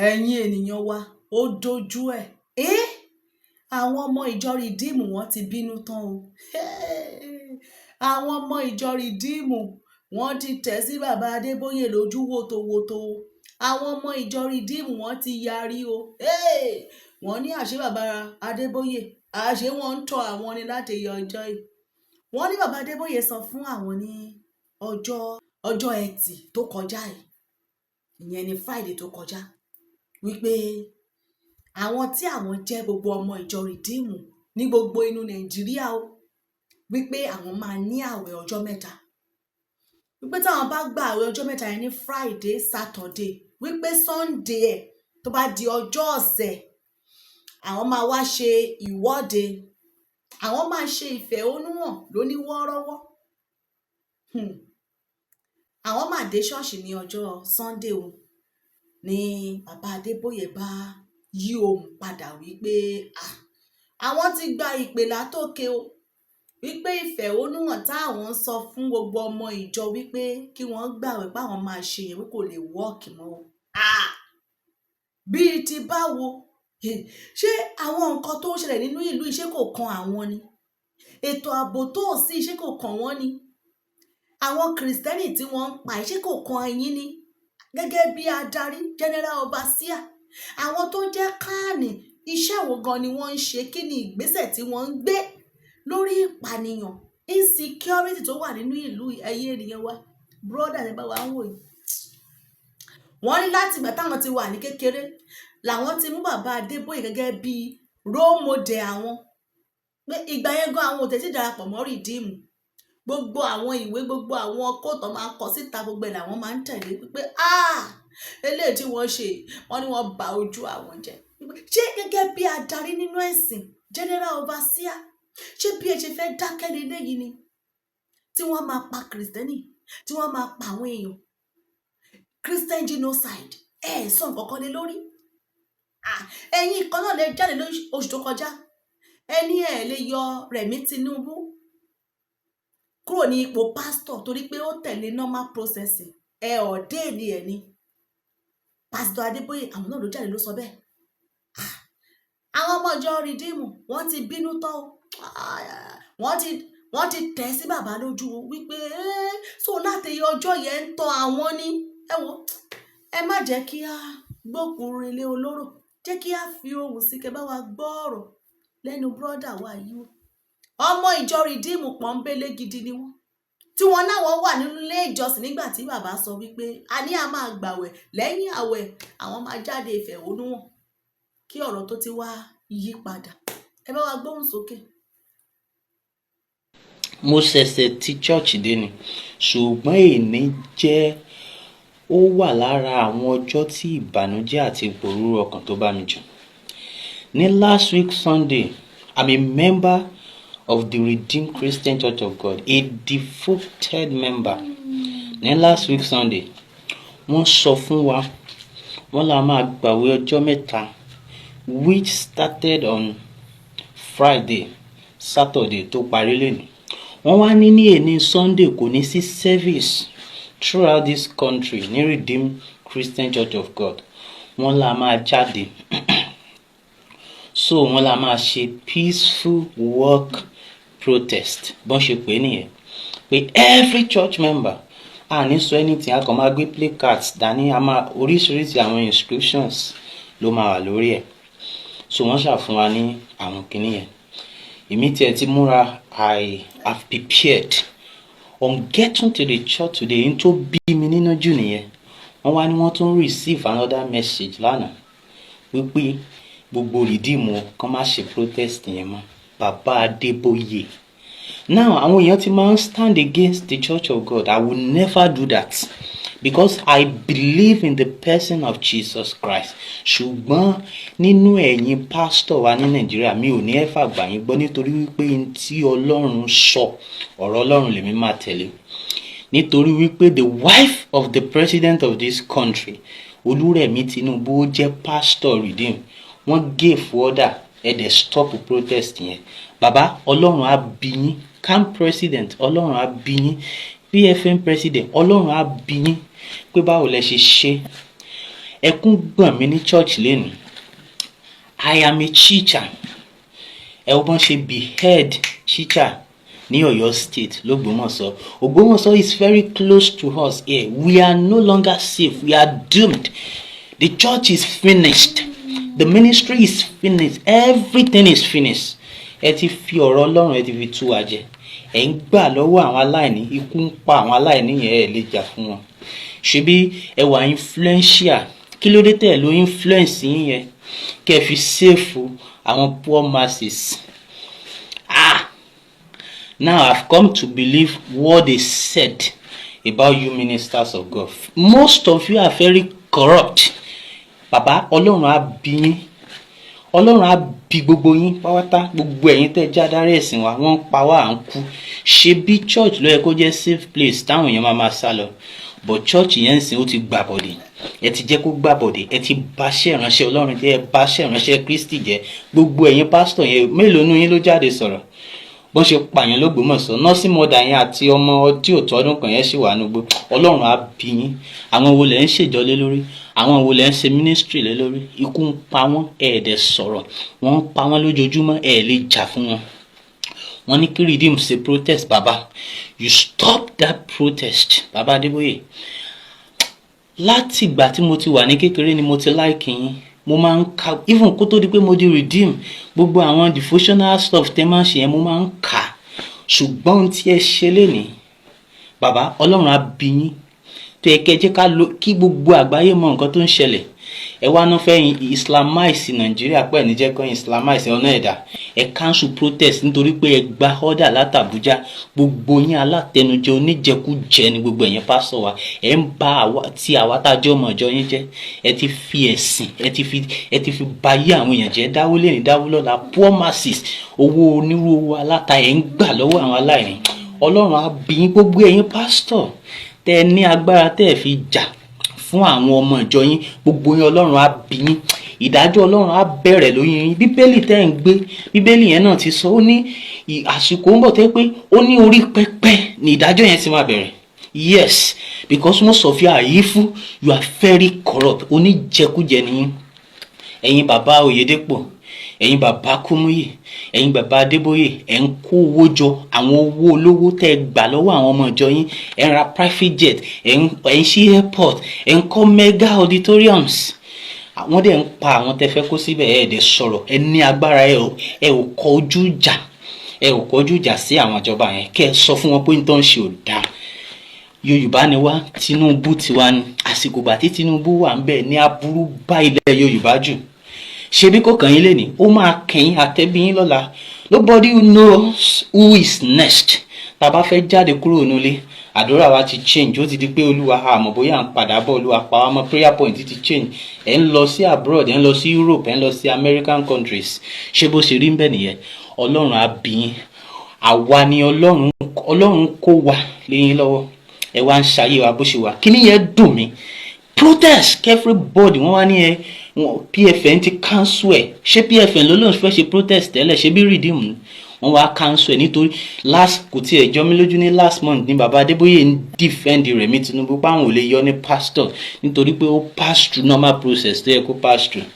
ẹ̀yin ènìyàn wa ó dojú ẹ̀ àwọn ọmọ ìjọ rìdíìmù wọ́n ti bínú tán o àwọn ọmọ ìjọ rìdíìmù wọ́n ti tẹ̀ sí bàbá Adébóyè lójú wòtòwòtò àwọn ọmọ ìjọ rìdíìmù wọ́n ti yarí o wọ́n ní àṣẹ bàbá Adébóyè àṣẹ wọ́n ń tọ́ àwọn ni láti yọ ọjọ́ yìí wọ́n ní bàbá Adébóyè sọ fún àwọn ní ọjọ́ ẹtì tó kọjá yìí ìyẹn ni Friday tó kọjá wípé àwọn tí àwọn jẹ́ gbogbo ọmọ ìjọ rìdíìmù ní gbogbo inú Nàìjíríà o wípé àwọn máa ní àwẹ̀ ọjọ́ mẹ́ta wípé táwọn bá gba àwẹ̀ ọjọ́ mẹ́ta yẹn ní Friday Saturday wípé Sunday ẹ̀ tó bá di ọjọ́ ọ̀sẹ̀ àwọn máa wá ṣe ìwọ́de àwọn máa ṣe ìfẹ̀hónúhàn lóní wọ́ọ́rọ́wọ́ àwọn máa dé ṣọ́ọ̀ṣì ní ọjọ́ Sunday o ní bàbá Adébóyè bá yí ohùn padà wípé àwọn ti gba ìpè látòkè o wípé ìfẹ̀hónúhàn táwọn sọ fún gbogbo ọmọ ìjọ wípé kí wọ́n gbààwẹ̀ páwọn máa ṣe yẹn wípé kò lè wọ́ọ̀kì mọ́ o bíi ti báwo ṣé àwọn nǹkan tó ń ṣẹlẹ̀ nínú ìlú iṣẹ́ kò kan àwọn ni ètò ààbò tó sí iṣẹ́ kò kan wọ́n ni àwọn kìrìsìtẹ́nì tí wọ́n ń pa iṣẹ́ kò kan ẹ̀yin ni gẹ́gẹ́ bí adarí general overseer àwọn tó jẹ́ káàní iṣẹ́ wo gan ni wọ́n ń ṣe kí ni ìgbésẹ̀ tí wọ́n ń gbé lórí ìpànìyàn insecurity tó wà nínú ìlú ẹ̀yin ènìyàn wa brother ẹ bá wa ń wò yìí wọ́n ní láti ìgbà táwọn ti wà ní kékeré làwọn ti mú bàbá Adébóyè gẹ́gẹ́ bí role model àwọn pé ìgbà yẹn gan àwọn ò tẹ̀sí darapọ̀ mọ́ rìdíìmù gbogbo àwọn ìwé gbogbo àwọn kóòtù máa ń kọ síta gbogbo ẹ̀ làwọn máa ń tẹ̀lé pé eléyìí tí wọ́n ṣe wọ́n ní wọ́n bà ojú àwọn jẹ́ ṣé gẹ́gẹ́ bí adarí nínú ẹ̀sìn general overseer ṣé bí ẹ ṣe fẹ́ dákẹ́ lélẹ́ yìí ni tí wọ́n máa pa kìrìsìtẹ́nì tí wọ́n máa pa àwọn èèyàn christian genocide sọ nǹkan kan lé lórí ẹ̀yin kan náà lè jáde lóṣù tó kọjá ẹni lè yọ Rẹ̀mí Tinubu kúrò ní ipò pásítọ̀ torí pé ó tẹ̀lé normal processing ọ̀dẹ́ẹ̀lì ẹ̀ ni Pásítọ Adébóyè àwọn náà ló jáde ló sọ bẹ́ẹ̀ àwọn ọmọ ìjọ rìdíìmù wọ́n ti bínú tán wọ́n ti tẹ̀ sí bàbá lójú wípé so láti ọjọ́ yẹn ń tọ́ àwọn ní ẹ má jẹ́ kí á gbókùnrin ilé olóró jẹ́ kí á fi ohùn sí kẹ́ bá wa gbọ́ ọ̀rọ̀ lẹ́nu bọ́dà wa yìí ọmọ ìjọ rìdíìmù pọ́nbélé gidi ni wọ́n tí wọ́n náà wọ́n wà nínú ilé ìjọsìn nígbà tí bàbá sọ wípé a ní a máa gbàwẹ̀ lẹ́yìn àwẹ̀ àwọn máa jáde ìfẹ̀hónúhàn kí ọ̀rọ̀ tó ti wá yí padà ẹ bá wa gbóhùn sókè. mo ṣẹ̀ṣẹ̀ ti chọ́ọ̀chì dé ni ṣùgbọ́n èní jẹ́ ó wà lára àwọn ọjọ́ tí ìbànújẹ́ àti ìpòrúurú ọkàn tó bá mi jù. ní last week Sunday I'm a member of the Redeemed Christian Church of God, a devoted member. ní last week Sunday wọ́n sọ fún wa wọ́n la máa gbàwé ọjọ́ mẹ́ta which started on Friday Saturday tó parí lẹ́nu. wọ́n wá ní èní Sunday kò ní sí service throughout this country ní Redeemed Christian Church of God. wọ́n la máa jáde so wọ́n la máa ṣe peaceful work protest bọ́n ṣe pé nìyẹn pé every church member ní sọ anything a kàn máa gbé placards dání a máa oríṣiríṣi àwọn instructions ló máa wà lórí ẹ̀ so wọ́n ṣàfún wa ní àwọn kìíní yẹn èmi tiẹ̀ ti múra I have prepared on getting to the church today n tó bí mi nínú jù nìyẹn wọ́n wá ní wọ́n tún receive another message lánàá wípé gbogbo rìdíìmù kan má ṣe protest yẹn mọ́ Bàbá Adébóyè. Now àwọn èèyàn ti máa ń stand against the Church of God. I will never do that because I believe in the person of Jesus Christ. ṣùgbọ́n nínú ẹ̀yin pásítọ̀ wa ní Nàìjíríà mi ò ní ẹ̀fà gbà yín gbọ́ nítorí wípé tí Ọlọ́run sọ ọ̀rọ̀ Ọlọ́run lèmi máa tẹ̀lé nítorí wípé the wife of the president of this country Olúrẹ̀mí Tinubu ó jẹ́ pásítọ̀ Redeem wọ́n gave order ẹ̀dẹ̀ stop protest yẹn. Bàbá Ọlọ́run á bí yín camp president Ọlọ́run á bí yín PFM president Ọlọ́run á bí yín pé báwo lẹ ṣe ṣe ẹkún gbọ̀n mi ní church lẹ́nu. I am a teacher. Ẹ wo bọ́n ṣe behead teacher ní Ọ̀yọ́ state l'Ógbómọ̀ṣọ́. Ògbómọ̀ṣọ́ is very close to us here. We are no longer safe. We are doomed. The church is finished. The ministry is finished. Everything is finished. Ẹ ti fi ọ̀rọ̀ Ọlọ́run ẹ ti fi tú wa jẹ. Ẹ ń gbà lọ́wọ́ àwọn aláìní. Ikú ń pa àwọn aláìní yẹn ẹ lè jà fún wọn. Ṣebí ẹ wà influential. Kí ló dé tẹ̀ ló influence yín yẹn? Kẹ́ fi save àwọn poor masses. Now I've come to believe what they said about you ministers of God. Most of you are very corrupt. Bàbá, Ọlọ́run á bí yín. Ọlọ́run á bí gbogbo yín pátá. Gbogbo ẹ̀yin tẹ́ jẹ́ adarí ẹ̀sìn wa, wọ́n ń pa wá à ń kú. Ṣebí church ló yẹ kó jẹ́ safe place táwọn èèyàn máa sá lọ. But church yẹn ń sìn ó ti gbàbọ̀dé. Ẹ ti jẹ́ kó gbàbọ̀dé. Ẹ ti báṣẹ́ ìránṣẹ́ Ọlọ́run jẹ́, ẹ báṣẹ́ ìránṣẹ́ Kristi jẹ́. Gbogbo ẹ̀yin pásítọ̀ yẹn, mélòó nínú yín ló jáde sọ̀rọ̀? Bọ́n ṣe pààyàn l'Ógbómọ̀ṣọ́, nọ́ọ̀sì mọ́dà yẹn àti ọmọ tí ò tọ́dún kan yẹn sì wà nígbó. Ọlọ́run á bí yín. Àwọn wo lẹ̀ ń ṣèjọ lé lórí? Àwọn wo lẹ̀ ń ṣe ministry lé lórí? Ikú ń pa wọ́n, ẹ̀ẹ́dẹ̀ sọ̀rọ̀. Wọ́n ń pa wọ́n lójoojúmọ́, ẹ̀ lè jà fún wọn. Wọ́n ní kí Redeem ṣe protest, Bàbá. You stop that protest, Bàbá Adeboye. Láti ìgbà tí mo ti wà ní kékeré ni mo ti like yín. Mo máa ń ka, even kó tó di pé mo di Redeem, gbogbo àwọn devotional stuff tẹ́ máa ń ṣe yẹn mo máa ń kà. Ṣùgbọ́n tí ẹ ṣe lénìí, Bàbá, Ọlọ́run á bí yín. Tó yẹ kẹ́ jẹ́ kí gbogbo àgbáyé mọ nǹkan tó ń ṣẹlẹ̀. Ẹ wá náà fẹ́ Islamize Nàìjíríà pẹ̀ ní jẹ́ kán Islamize ọ̀nà ẹ̀dá. Ẹ cancel protest nítorí pé ẹ gba order láti Abuja. Gbogbo yín alátẹnujẹ oníjẹkújẹ ni gbogbo ẹ̀yin pásọ̀ wa. Ẹ ń bá àwa tá jẹ́ ọmọ ìjọ yín jẹ́. Ẹ ti fi ẹ̀sìn, ẹ ti fi bayé àwọn èèyàn jẹ́. Dáwó lẹ́ni dáwó lọ́la, poor masses, owó onírúurú aláta ẹ̀ ń gbà lọ́wọ́ àwọn aláìní. Ọlọ́run á bí yín. Gbogbo ẹ̀yin pásítọ̀ tẹ́ ní agbára tẹ́ fi jà fún àwọn ọmọ ìjọ yín, gbogbo yín Ọlọ́run á bí yín. Ìdájọ́ Ọlọ́run á bẹ̀rẹ̀ lórí yín. Bíbélì tẹ́ ń gbé, Bíbélì yẹn náà ti sọ, ó ní àsìkò ń bọ̀ tẹ́ pé ó ní orí pẹpẹ ni ìdájọ́ yẹn ti máa bẹ̀rẹ̀. Yes, because most of you are evil, you are very corrupt. Oníjẹkújẹ ni yín. Ẹ̀yin bàbá Oyèdépò, ẹ̀yin bàbá Kúmúyì, ẹ̀yin bàbá Adébóyè, ẹ̀ ń kó owó jọ, àwọn owó olówó tẹ́ gbà lọ́wọ́ àwọn ọmọ ìjọ yín. Ẹ̀ ń ra private jet, ẹ̀ ń ṣí airport, ẹ̀ ń kọ́ mega auditoriums. Àwọn dẹ̀ ń pa àwọn tẹ́ fẹ́ kó síbẹ̀, ẹ̀ dẹ̀ sọ̀rọ̀, ẹ̀ ní agbára, ẹ̀ ò kọjú ìjà sí àwọn ìjọba yẹn. Kẹ́ ẹ sọ fún wọn pé nítorí ṣe ò dáa. Yorùbá ni wá, Tinubu tiwa ni. Àsìkò gbà tí Tinubu wà ń bẹ̀ ní aburú bá ilẹ̀ Yorùbá jù. Ṣebí kò kàn yín lénìí, ó máa kẹ́yìn àtẹ́bí yín lọ́la. Nobody knows who is next. Tá bá fẹ́ jáde kúrò nílé, àdúrà wa ti change. Ó ti di pé Olúwa àmọ́ bóyá ń padà bọ̀, Olúwa pa wá mọ́, prayer point ti change. Ẹ̀ ń lọ sí abroad, ẹ̀ ń lọ sí Europe, ẹ̀ ń lọ sí American countries. Ṣé bó ṣe rí ń bẹ̀ nìyẹn? Ọlọ́run á bí yín. Àwa ni Ọlọ́run kó wa léyìn lọ́wọ́. Ẹ wá ń ṣayé wa bó ṣe wà. Kí ni yẹn dùn mí? Protest everybody, wọ́n wá ní PFN ti cancel ẹ̀. Ṣé PFN ló lóun fẹ́ ṣe protest tẹ́lẹ̀? Ṣé bí Redeem wọ́n wá cancel ẹ̀ nítorí kò tí ẹ̀ jọ mí lójú ní last month ní Bàbá Adébóyè ń defend Rẹ̀mí Tinubu páwọn ò lè yọ ní pastor nítorí pé ó pass through normal process tó yẹ kó pass through.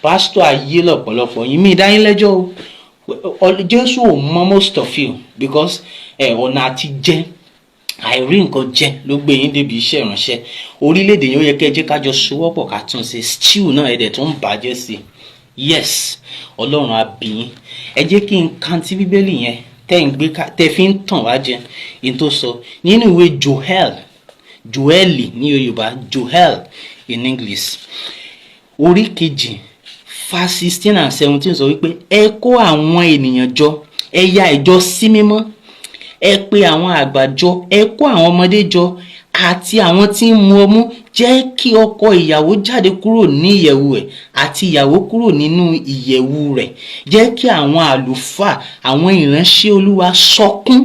Pastor ayé lọ́pọ̀lọpọ̀ yín, mi ìdáyín lẹ́jọ́ o. Jésù ò mọ most of you because ọ̀nà àti jẹ́ àìrí nǹkan jẹ ló gbé yín débi iṣẹ́ ìránṣẹ́. Orílẹ̀-èdè yẹn ó yẹ kẹ́ jẹ́ kájọ sowọ́pọ̀ ká tún ṣe. Stew náà ẹ̀dẹ̀ tó ń bàjẹ́ sí. Yes, Ọlọ́run á bí yín. Ẹ jẹ́ kí n kan tí Bíbélì yẹn tẹ́ fi ń tàn wá jẹ in tó sọ nínú ìwé Joel ní Yorùbá, Joel in English, orí kejì verse 16 and 17 sọ wípé ẹ kó àwọn ènìyàn jọ, ẹ ya ìjọ sí mímọ́, ẹ pe àwọn àgbà jọ, ẹ kó àwọn ọmọdé jọ àti àwọn tí ń mu ọmú. Jẹ́ kí ọkọ ìyàwó jáde kúrò ní ìyẹ̀wù ẹ̀ àti ìyàwó kúrò nínú ìyẹ̀wù rẹ̀. Jẹ́ kí àwọn àlùfáà, àwọn ìránṣẹ́ Olúwa sọkún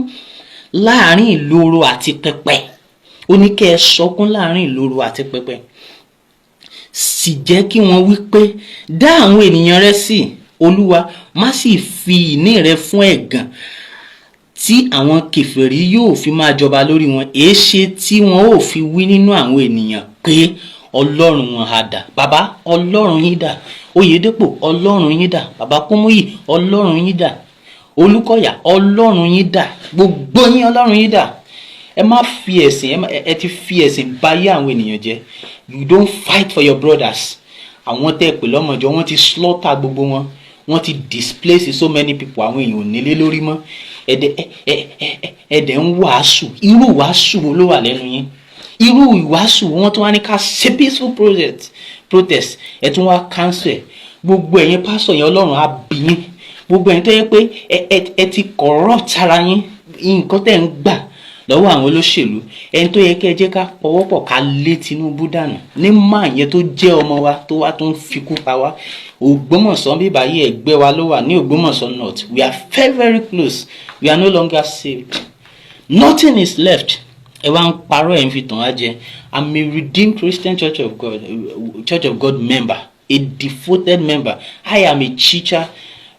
láàrin ìloro àti pẹpẹ. Ó ní kẹ́ ẹ sọkún láàrin ìloro àti pẹpẹ. Sì jẹ́ kí wọ́n wí pé dá àwọn ènìyàn rẹ sí, Olúwa, má sì fi ìní rẹ fún ẹ̀gàn tí àwọn kèfèrí yóò fi máa jọba lórí wọn. Èéṣe tí wọn ò fi wí nínú àwọn ènìyàn pé ọlọ́run wọn á dà. Bàbá, ọlọ́run yín dà. Oyèdépò, ọlọ́run yín dà. Bàbá Kúmúyì, ọlọ́run yín dà. Olúkọ̀yà, ọlọ́run yín dà. Gbogbo yín ọlọ́run yín dà. Ẹ má fi ẹ̀sìn, ẹ ti fi ẹ̀sìn báyé àwọn ènìyàn jẹ́. You don't fight for your brothers. Àwọn tẹ́ pè lọ́mọ ìjọ, wọ́n ti slaughter gbogbo wọn. Wọ́n ti displace so many people. Àwọn èèyàn ò nílé lórí mọ́. Ẹ̀dẹ̀ ń wàásù. Irú wàásù wo ló wà lẹ́nu yín? Irú ìwàásù wọ́n tún wá ní ká ṣe peaceful protest. Ẹ tún wá cancel ẹ̀. Gbogbo ẹ̀yin pásítọ̀ yẹn Ọlọ́run á bí yín. Gbogbo ẹ̀yin tó yẹ pé ẹ ti corrupt ara yín. Nǹkan tẹ́ ń gbà lọ́wọ́ àwọn olóṣèlú. Ẹni tó yẹ kí ẹ jẹ́ ká pọwọ́pọ̀ ká lé Tinubu dànù. Ní máa yẹn tó jẹ́ ọmọ wa tó wá tó ń fikú pa wá. Ògbómọ̀ṣọ́ bí báyìí ẹgbẹ́ wa ló wà ní Ògbómọ̀ṣọ́ North. We are very very close. We are no longer saved. Nothing is left. Ẹ wá ń parọ́ ẹ̀ ń fi tàn á jẹ. I'm a redeemed Christian Church of God member, a devoted member. I am a teacher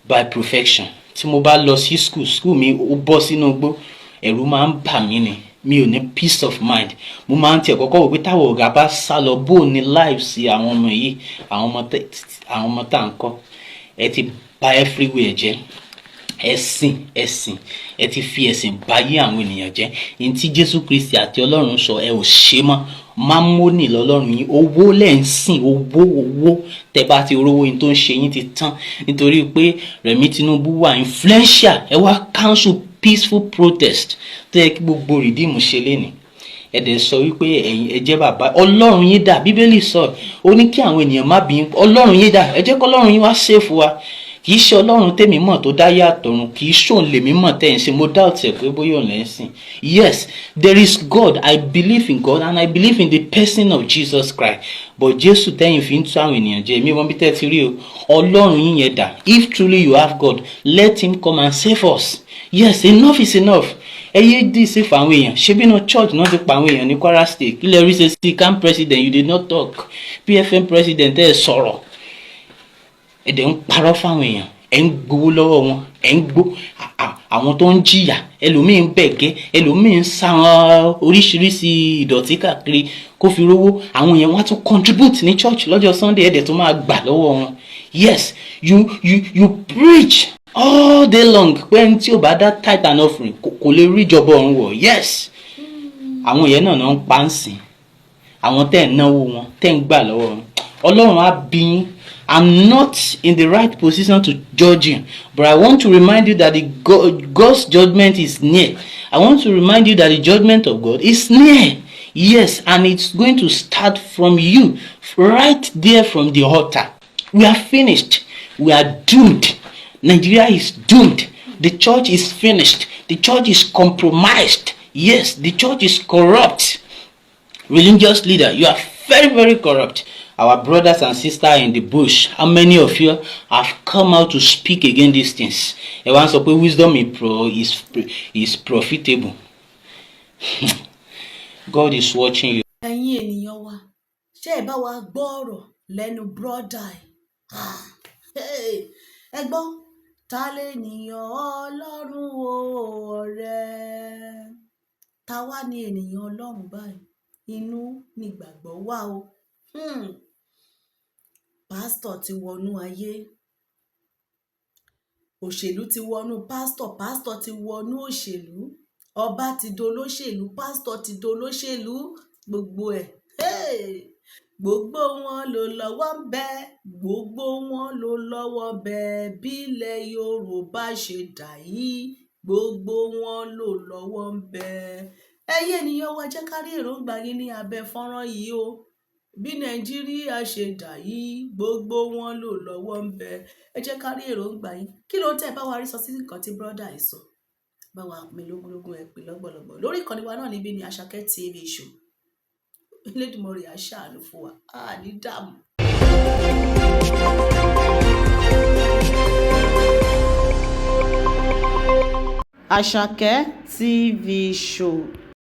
by profession. Tí mo bá lọ sí school mi ó bọ́ sínú igbó, ẹ̀rù máa ń bà mí ni. Mi ò ní peace of mind. Mo máa ń tiẹ̀ kọ́kọ́ wò pé táwọn ọ̀gá bá sá lọ bó ní lives àwọn ọmọ yìí, àwọn ọmọ tá à ń kọ́. Ẹ ti bà everywhere jẹ́. Ẹ̀sìn ẹ ti fi ẹ̀sìn báyé àwọn ènìyàn jẹ́. Ní tí Jésù Kristi àti Ọlọ́run sọ ẹ ò ṣe mọ́. Mámónì lọ́lọ́run yín. Owó lẹ́ ń sìn, owó. Tẹ́ bá ti rówó yín tó ń ṣe yín ti tán. Nítorí pé Rẹ̀mí Tinubu wà influential. Ẹ wá cancel peaceful protest tó yẹ kí gbogbo rìdíìmù ṣe lénìí. Ẹ dẹ̀ sọ wípé ẹ̀yin ẹ jẹ́ bàbá. Ọlọ́run yín dà. Bíbélì sọ ó ní kí àwọn ènìyàn má bí. Ọlọ́run yín dà. Ẹ jẹ́ kó Ọlọ́run yín wá save wa. Kì í ṣe Ọlọ́run tèmi mọ̀ tó dá yàtọ̀run. Kì í ṣòun lèmi mọ̀ tẹ́ ń ṣe. Mo doubt ẹ̀ pé bóyá òun lẹ́ ń sìn. Yes, there is God. I believe in God and I believe in the person of Jesus Christ. But Jésù tẹ́yìn fi ń tú àwọn ènìyàn jẹ. Èmi wọ́n bí tẹ́ ti rí o. Ọlọ́run yín yẹn dà. If truly you have God, let him come and save us. Yes, enough is enough. Ẹ yé dì sí fún àwọn èèyàn. Ṣé bínú church náà ti pa àwọn èèyàn ní Kwara State? Kílẹ̀ rí ṣe sí camp president, you did not talk. PFM president ẹ̀ sọ̀rọ̀. Ẹ̀dẹ̀ ń parọ́ fáwọn èèyàn. Ẹ̀ ń gbowó lọ́wọ́ wọn. Ẹ̀ ń gbó àwọn tó ń jìyà. Ẹlòmíì ń bẹ̀gẹ́. Ẹlòmíì ń sa oríṣiríṣi ìdọ̀tí káàkiri kó fi rówó. Àwọn èèyàn wá tún contribute ní church lọ́jọ́ Sunday. Ẹ̀dẹ̀ tó máa gbà lọ́wọ́ wọn. Yes, you preach all day long pé ẹni tí ò bá dá tithe and offering kò lè rí ìjọba ọ̀run wọ̀. Yes, àwọn yẹn náà ń pa ń sìn. Àwọn tẹ́ ń náwó wọn tẹ́ ń gbà lọ́wọ́ wọn. Ọlọ́run á bí yín. I'm not in the right position to judge you, but I want to remind you that God's judgment is near. I want to remind you that the judgment of God is near. Yes, and it's going to start from you, right there from the altar. We are finished. We are doomed. Nigeria is doomed. The church is finished. The church is compromised. Yes, the church is corrupt. Religious leader, you are very, very corrupt. Our brothers and sisters in the bush, how many of you have come out to speak against these things? Everyone say wisdom is profitable. God is watching you. Ẹ̀yin ènìyàn wa, ṣé ẹ bá wa gbọ́ ọ̀rọ̀ lẹ́nu brọ́dà ẹ̀? Ẹ gbọ́, ta lènìyàn Ọlọ́run o ọ̀rẹ́? Ta wá ní ènìyàn Ọlọ́run báyìí? Inú nígbàgbọ́ wà o. Pásítọ̀ ti wọnú ayé. Òṣèlú ti wọnú pásítọ̀. Pásítọ̀ ti wọnú òṣèlú. Ọba ti dolóṣèlú. Pásítọ̀ ti dolóṣèlú. Gbogbo ẹ̀. Gbogbo wọn ló lọ́wọ́ ń bẹ. Gbogbo wọn ló lọ́wọ́ ń bẹ. Bí ilẹ̀ Yorùbá ṣe dà yìí. Gbogbo wọn ló lọ́wọ́ ń bẹ. Ẹ̀yin ènìyàn wa, jẹ́ ká rí èròǹgbà yín ní abẹ́ fọ́nrán yìí o. Bí Nàìjíríà ṣe dà yìí, gbogbo wọn ló lọ́wọ́ ń bẹ. Ẹ jẹ́ ká rí èròǹgbà yín. Kí ló tẹ́ bá wa rí sọ sí nǹkan tí brọ́dà yìí sọ? Bá wa pín lógúnlógún, ẹ pín lọ́gbọ̀lọ́gbọ̀. Lórí ìkànnì wa náà níbí ni Àṣàkẹ́ TV show. Elédùmarè á ṣàánú fún wa. A ní dààmú. Àṣàkẹ́ TV show.